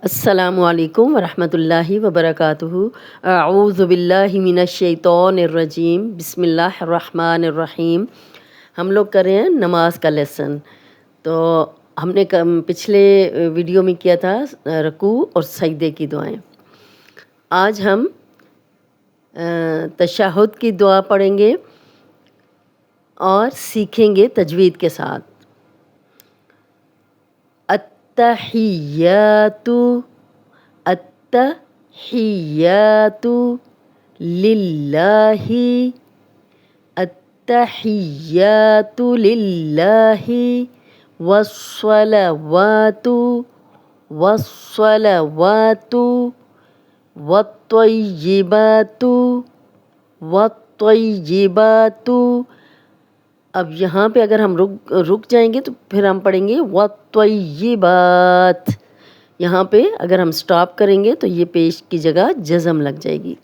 السلام علیکم ورحمۃ اللہ وبرکاتہ۔ اعوذ باللہ من الشیطان الرجیم، بسم اللہ الرحمن الرحیم۔ ہم لوگ کر رہے ہیں نماز کا لیسن۔ تو ہم نے پچھلے ویڈیو میں کیا تھا رکوع اور سجدے کی دعائیں۔ آج ہم تشہد کی دعا پڑھیں گے اور سیکھیں گے تجوید کے ساتھ۔ التحیات التحیات للہ التحیات للہ والصلوات والصلوات والطیبات والطیبات۔ اب یہاں پہ اگر ہم رک جائیں گے تو پھر ہم پڑھیں گے والطیبات۔ یہاں پہ اگر ہم سٹاپ کریں گے تو یہ پیش کی جگہ جزم لگ جائے گی۔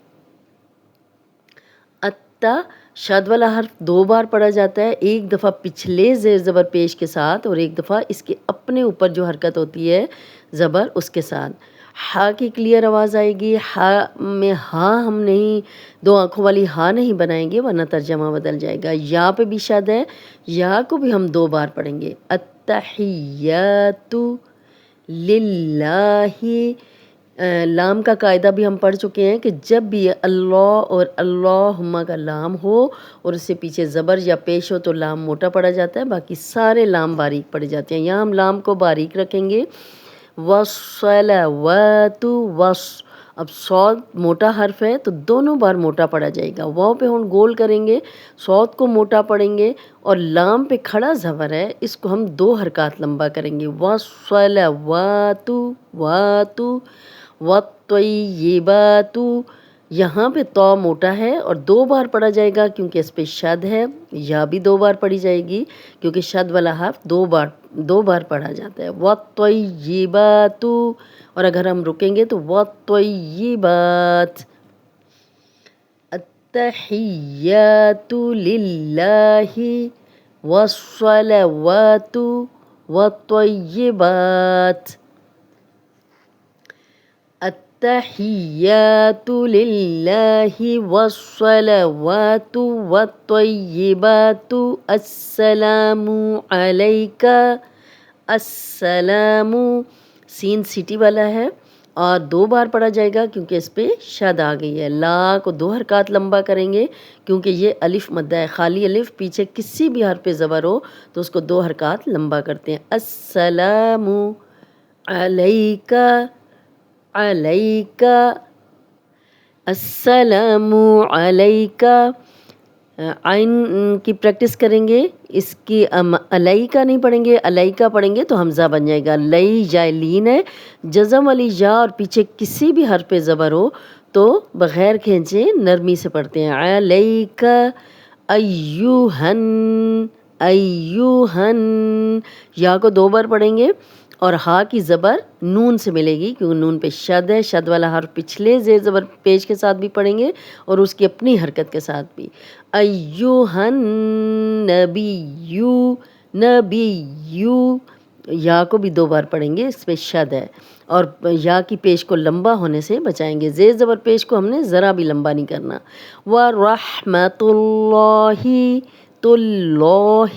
اتا شد والا حرف 2 بار پڑھا جاتا ہے، ایک دفعہ پچھلے زیر زبر پیش کے ساتھ اور ایک دفعہ اس کے اپنے اوپر جو حرکت ہوتی ہے زبر اس کے ساتھ۔ ہا کی کلیئر آواز آئے گی۔ ہا میں ہا ہم نہیں 2 آنکھوں والی ہا نہیں بنائیں گے ورنہ ترجمہ بدل جائے گا۔ یا پہ بھی شد ہے، یا کو بھی ہم 2 بار پڑھیں گے۔ التحیات للہ۔ لام کا قاعدہ بھی ہم پڑھ چکے ہیں کہ جب بھی اللہ اور اللہم کا لام ہو اور اس سے پیچھے زبر یا پیش ہو تو لام موٹا پڑا جاتا ہے، باقی سارے لام باریک پڑے جاتے ہیں۔ یہاں ہم لام کو باریک رکھیں گے۔ والصلوات اب صاد موٹا حرف ہے تو دونوں بار موٹا پڑا جائے گا۔ واو پہ ہم گول کریں گے، صاد کو موٹا پڑیں گے اور لام پہ کھڑا زبر ہے اس کو ہم 2 حرکات لمبا کریں گے۔ والصلوات وات والطیبات۔ یہاں پہ تو موٹا ہے اور 2 بار پڑھا جائے گا کیونکہ اس پہ شد ہے۔ یا بھی 2 بار پڑھی جائے گی کیونکہ شد والا حرف 2 بار پڑھا جاتا ہے۔ والطیبات اور اگر ہم رکیں گے تو والطیبات۔ التحیات للہ والصلوات والطیبات۔ التحیات للہ والصلوات والطیبات۔ السلام علیکہ۔ السلام سین سٹی والا ہے اور 2 بار پڑھا جائے گا کیونکہ اس پہ شد آ گئی ہے۔ لا کو 2 حرکات لمبا کریں گے کیونکہ یہ الف مدہ ہے، خالی الف پیچھے کسی بھی حرف پہ زبر ہو تو اس کو 2 حرکات لمبا کرتے ہیں۔ السلام علیکہ علیکہ۔ السلام علیکہ۔ عین کی پریکٹس کریں گے، اس کی علیکہ نہیں پڑھیں گے، علیکہ پڑھیں گے تو حمزہ بن جائے گا۔ لئی یا لین ہے، جزم والی یا اور پیچھے کسی بھی حرف پہ زبر ہو تو بغیر کھینچے نرمی سے پڑھتے ہیں۔ علیکہ ایوہن ایوہن۔ یا کو 2 بار پڑھیں گے اور ہا کی زبر نون سے ملے گی کیونکہ نون پہ شد ہے۔ شد والا حرف پچھلے زیر زبر پیش کے ساتھ بھی پڑھیں گے اور اس کی اپنی حرکت کے ساتھ بھی۔ ایوہن نبیو نبیو۔ یا کو بھی 2 بار پڑھیں گے، اس پہ شد ہے اور یا کی پیش کو لمبا ہونے سے بچائیں گے۔ زیر زبر پیش کو ہم نے ذرا بھی لمبا نہیں کرنا۔ ورحمۃ اللہ تو اللہ۔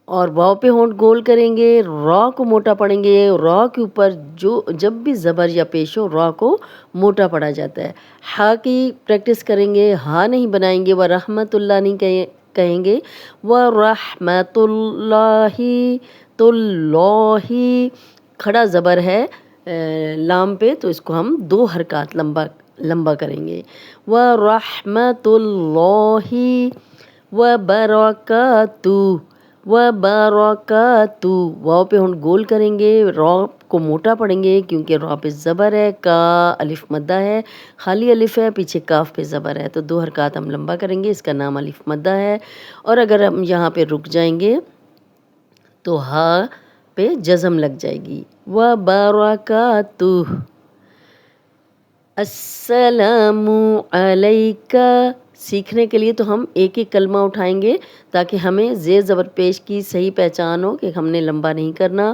اور واو پہ ہونٹ گول کریں گے، را کو موٹا پڑھیں گے۔ را کے اوپر جب بھی زبر یا پیش ہو را کو موٹا پڑھا جاتا ہے۔ ہا کی پریکٹس کریں گے، ہا نہیں بنائیں گے، ورحمۃ اللہ نہیں کہیں گے، ورحمۃ اللہ تو اللہ۔ کھڑا زبر ہے لام پہ تو اس کو ہم 2 حرکات لمبا کریں گے۔ ورحمۃ اللہ وبرکاتہ وبرکاتہ۔ واو پہ ہم گول کریں گے، را کو موٹا پڑھیں گے کیونکہ را پہ زبر ہے، کا الف مدہ ہے، خالی الف ہے، پیچھے کاف پہ زبر ہے تو 2 حرکات ہم لمبا کریں گے، اس کا نام الف مدہ ہے۔ اور اگر ہم یہاں پہ رک جائیں گے تو ہا پہ جزم لگ جائے گی۔ وبرکاتہ۔ السلام علیکہ۔ سیکھنے کے لیے تو ہم ایک ایک کلمہ اٹھائیں گے تاکہ ہمیں زیر زبر پیش کی صحیح پہچان ہو کہ ہم نے لمبا نہیں کرنا۔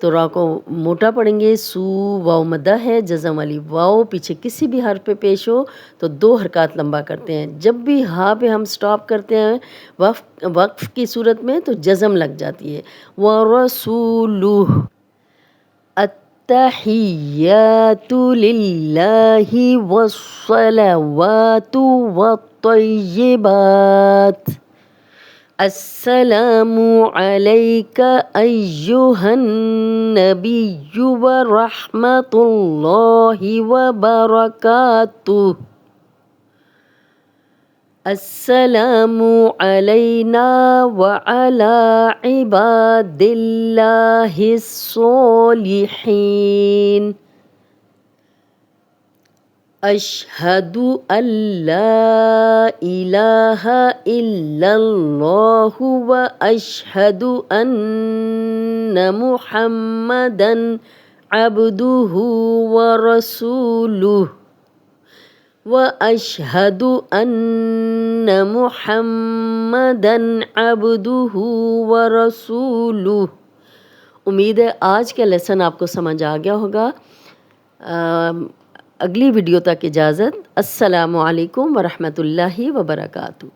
تو را کو موٹا پڑھیں گے. سو واو مدہ ہے، جزم والی واو پیچھے کسی بھی حرف پہ پیش ہو تو 2 حرکات لمبا کرتے ہیں. جب بھی ہا پہ ہم سٹاپ کرتے ہیں وقف کی صورت میں تو جزم لگ جاتی ہے. وَرَسُولُهُ التحیات للہ والصلوات والطیبات. السلام علیک ایہا النبی ورحمۃ اللہ وبرکاتہ. السلام علینا وعلی عباد اللہ الصالحین. اشہد ان لا الہ الا اللہ واشہد ان محمدا عبدہ ورسولہ. واشہد ان محمدا عبدہ ورسولہ. امید ہے آج کا لیسن آپ کو سمجھ آ گیا ہوگا. اگلی ویڈیو تک اجازت. السلام علیکم ورحمۃ اللہ وبرکاتہ.